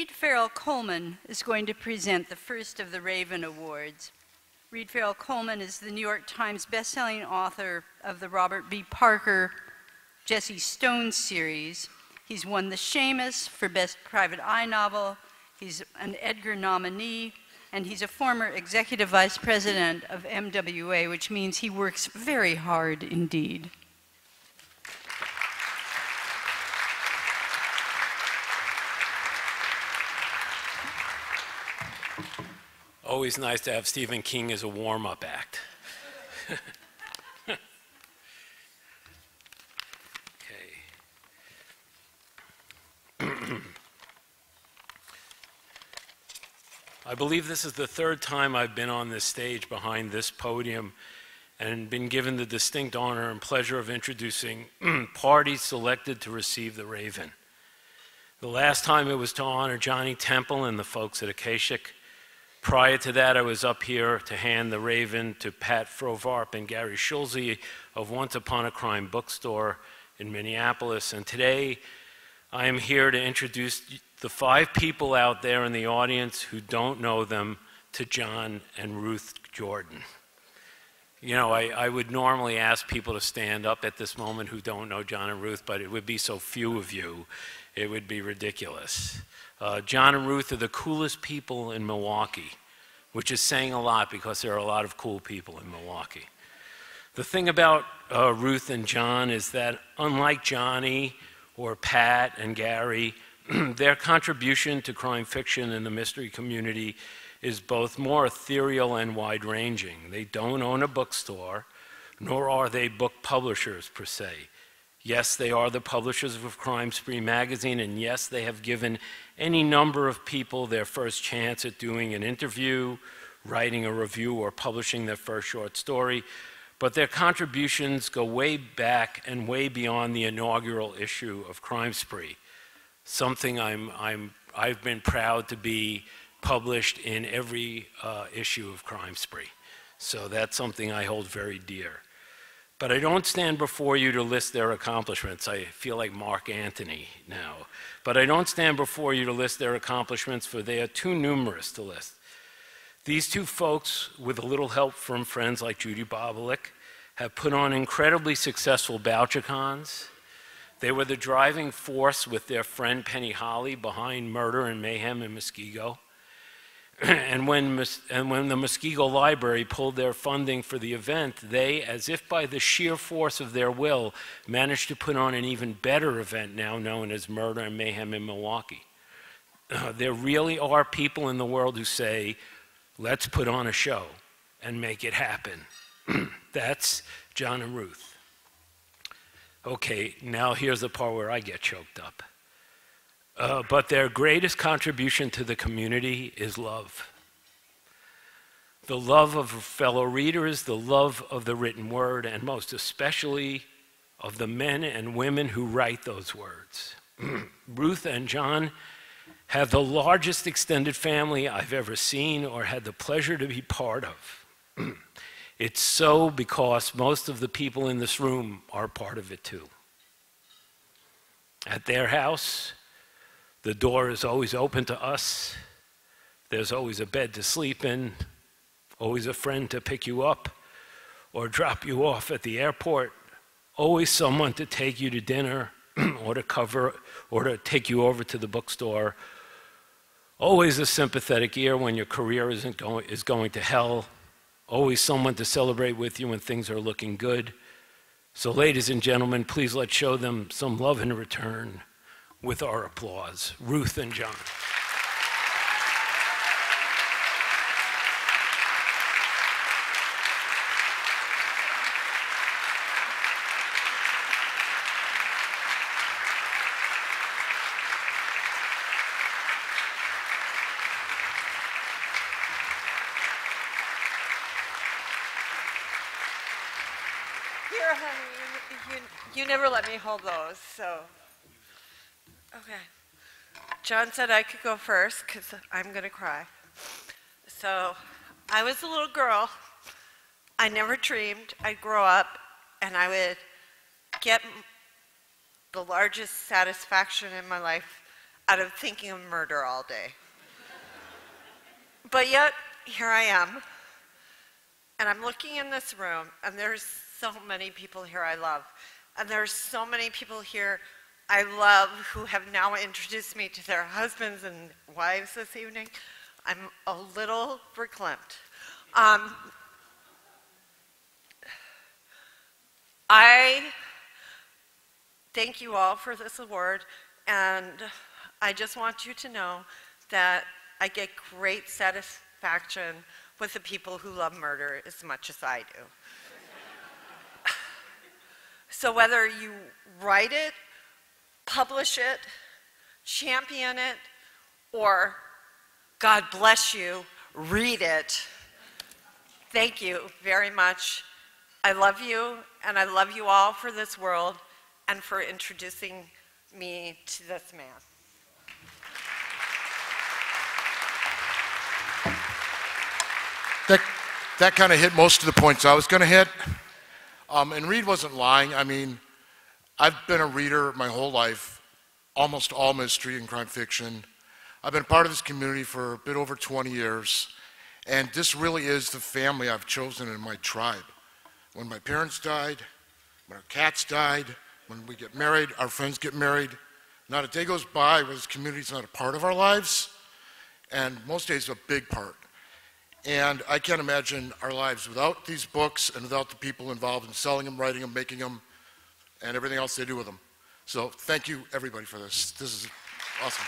Reed Farrell Coleman is going to present the first of the Raven Awards. Reed Farrell Coleman is the New York Times bestselling author of the Robert B. Parker Jesse Stone series. He's won the Shamus for Best Private Eye Novel. He's an Edgar nominee, and he's a former executive vice president of MWA, which means he works very hard indeed. Always nice to have Stephen King as a warm-up act. I believe this is the third time I've been on this stage behind this podium and been given the distinct honor and pleasure of introducing parties selected to receive the Raven. The last time it was to honor Johnny Temple and the folks at Akashic. Prior to that, I was up here to hand the Raven to Pat Frovarp and Gary Schulze of Once Upon a Crime Bookstore in Minneapolis. And today, I am here to introduce the 5 people out there in the audience who don't know them to John and Ruth Jordan. You know, I would normally ask people to stand up at this moment who don't know John and Ruth, but it would be so few of you, it would be ridiculous. John and Ruth are the coolest people in Milwaukee, which is saying a lot because there are a lot of cool people in Milwaukee. The thing about Ruth and John is that unlike Johnny or Pat and Gary, their contribution to crime fiction in the mystery community is both more ethereal and wide-ranging. They don't own a bookstore, nor are they book publishers per se. Yes, they are the publishers of Crime Spree magazine, and yes, they have given any number of people their first chance at doing an interview, writing a review, or publishing their first short story. But their contributions go way back and way beyond the inaugural issue of Crime Spree, something I've been proud to be published in every issue of Crime Spree. So that's something I hold very dear. But I don't stand before you to list their accomplishments. I feel like Mark Antony now. But I don't stand before you to list their accomplishments, for they are too numerous to list. These 2 folks, with a little help from friends like Judy Bobolik, have put on incredibly successful Bouchercons. They were the driving force with their friend Penny Holly behind Murder and Mayhem in Muskego. And when the Muskego Library pulled their funding for the event, they, as if by the sheer force of their will, managed to put on an even better event now known as Murder and Mayhem in Milwaukee. There really are people in the world who say, let's put on a show and make it happen. That's John and Ruth. Okay, now here's the part where I get choked up. But their greatest contribution to the community is love. The love of fellow readers, the love of the written word, and most especially of the men and women who write those words. Ruth and John have the largest extended family I've ever seen or had the pleasure to be part of. It's so because most of the people in this room are part of it too. At their house, the door is always open to us. There's always a bed to sleep in, always a friend to pick you up or drop you off at the airport, always someone to take you to dinner or to take you over to the bookstore, always a sympathetic ear when your career is going to hell, always someone to celebrate with you when things are looking good. So ladies and gentlemen, please let's show them some love in return with our applause. Ruth and John. Here, honey, you never let me hold those, so. Okay. John said I could go first because I'm going to cry. So I was a little girl. I never dreamed I'd grow up and I would get the largest satisfaction in my life out of thinking of murder all day. But yet, here I am, and I'm looking in this room, and there's so many people here I love. And there's so many people here I love who have now introduced me to their husbands and wives this evening. I'm a little verklempt. I thank you all for this award, and I just want you to know that I get great satisfaction with the people who love murder as much as I do. So whether you write it, publish it, champion it, or, God bless you, read it, thank you very much. I love you, and I love you all for this world and for introducing me to this man. That kind of hit most of the points I was going to hit. And Reed wasn't lying. I mean, I've been a reader my whole life, almost all mystery and crime fiction. I've been part of this community for a bit over 20 years, and this really is the family I've chosen in my tribe. When my parents died, when our cats died, when we get married, our friends get married, not a day goes by where this community's not a part of our lives, and most days a big part. And I can't imagine our lives without these books and without the people involved in selling them, writing them, making them, and everything else they do with them. So thank you, everybody, for this. This is awesome.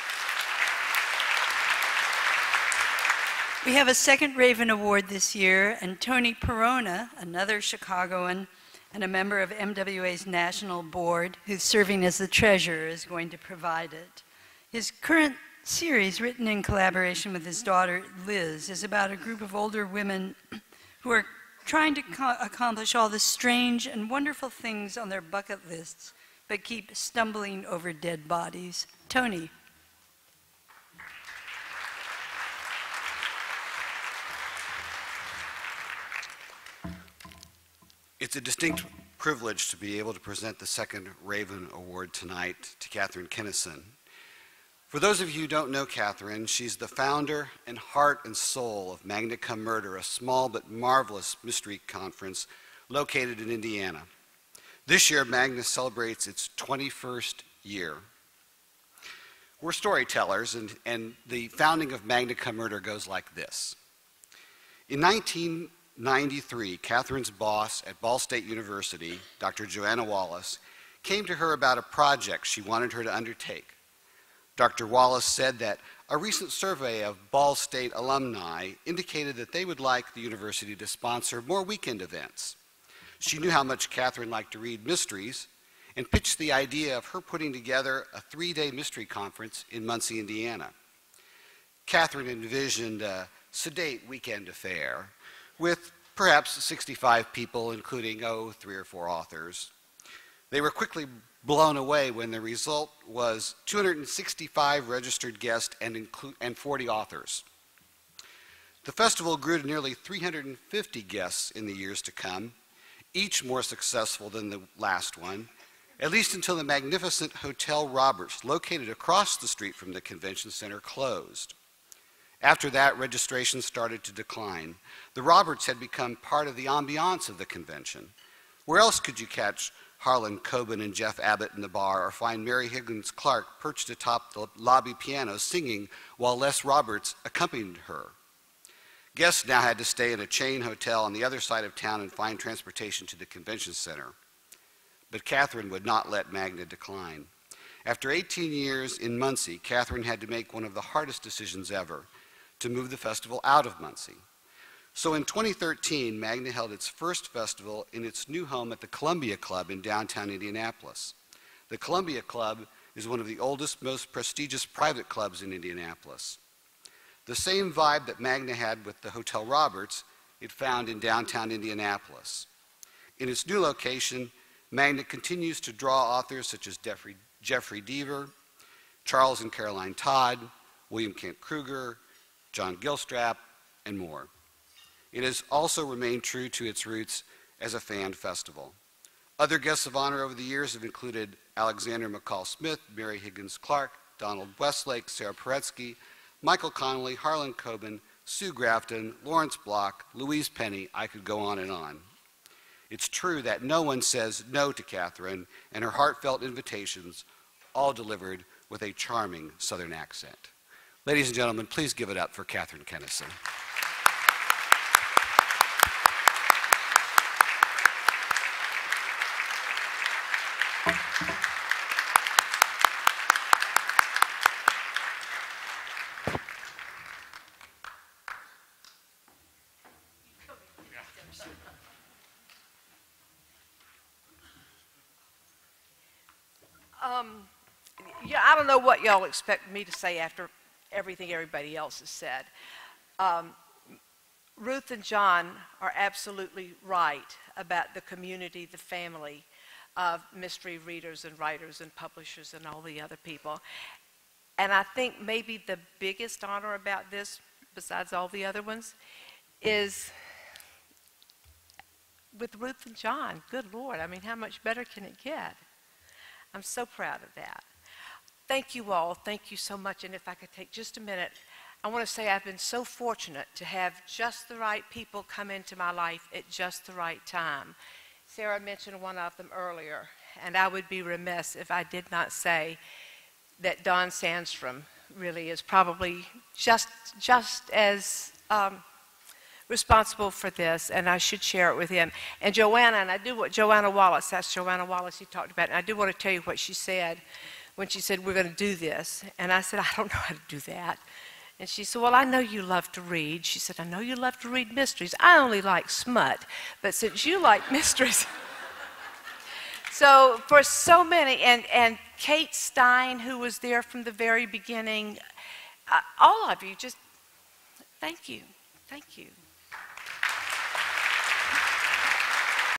We have a second Raven Award this year, and Tony Perona, another Chicagoan and a member of MWA's National Board, who's serving as the treasurer, is going to provide it. His current series, written in collaboration with his daughter Liz, is about a group of older women who are trying to accomplish all the strange and wonderful things on their bucket lists, but keep stumbling over dead bodies. Tony. It's a distinct privilege to be able to present the second Raven Award tonight to Kathryn Kennison. For those of you who don't know Kathryn, she's the founder and heart and soul of Magna Cum Murder, a small but marvelous mystery conference located in Indiana. This year, Magna celebrates its 21st year. We're storytellers, and the founding of Magna Cum Murder goes like this. In 1993, Kathryn's boss at Ball State University, Dr. Joanna Wallace, came to her about a project she wanted her to undertake. Dr. Wallace said that a recent survey of Ball State alumni indicated that they would like the university to sponsor more weekend events. She knew how much Kathryn liked to read mysteries and pitched the idea of her putting together a 3-day mystery conference in Muncie, Indiana. Kathryn envisioned a sedate weekend affair with perhaps 65 people, including, 3 or 4 authors. They were quickly blown away when the result was 265 registered guests and 40 authors. The festival grew to nearly 350 guests in the years to come, each more successful than the last one, at least until the magnificent Hotel Roberts, located across the street from the convention center, closed. After that, registration started to decline. The Roberts had become part of the ambiance of the convention. Where else could you catch Harlan Coben and Jeff Abbott in the bar, or find Mary Higgins Clark perched atop the lobby piano singing while Les Roberts accompanied her? Guests now had to stay in a chain hotel on the other side of town and find transportation to the convention center. But Kathryn would not let Magna decline. After 18 years in Muncie, Kathryn had to make one of the hardest decisions ever, to move the festival out of Muncie. So in 2013, Magna held its first festival in its new home at the Columbia Club in downtown Indianapolis. The Columbia Club is one of the oldest, most prestigious private clubs in Indianapolis. The same vibe that Magna had with the Hotel Roberts, it found in downtown Indianapolis. In its new location, Magna continues to draw authors such as Jeffrey Deaver, Charles and Caroline Todd, William Kent Kruger, John Gilstrap, and more. It has also remained true to its roots as a fan festival. Other guests of honor over the years have included Alexander McCall Smith, Mary Higgins Clark, Donald Westlake, Sarah Paretsky, Michael Connolly, Harlan Coben, Sue Grafton, Lawrence Block, Louise Penny. I could go on and on. It's true that no one says no to Kathryn and her heartfelt invitations, all delivered with a charming Southern accent. Ladies and gentlemen, please give it up for Kathryn Kennison. Yeah, I don't know what y'all expect me to say after everything everybody else has said. Ruth and John are absolutely right about the community, the family of mystery readers and writers and publishers and all the other people. And I think maybe the biggest honor about this, besides all the other ones, is with Ruth and John. Good Lord, I mean, how much better can it get? I'm so proud of that. Thank you all. Thank you so much. And if I could take just a minute, I want to say I've been so fortunate to have just the right people come into my life at just the right time. Sarah mentioned one of them earlier, and I would be remiss if I did not say that Don Sandstrom really is probably just as responsible for this, and I should share it with him. And Joanna, and I do what Joanna Wallace, that's Joanna Wallace you talked about, and I do want to tell you what she said when she said, we're going to do this. And I said, I don't know how to do that. And she said, well, I know you love to read. She said, I know you love to read mysteries. I only like smut, but since you like mysteries. So for so many, and Kate Stein, who was there from the very beginning, all of you, just thank you. Thank you.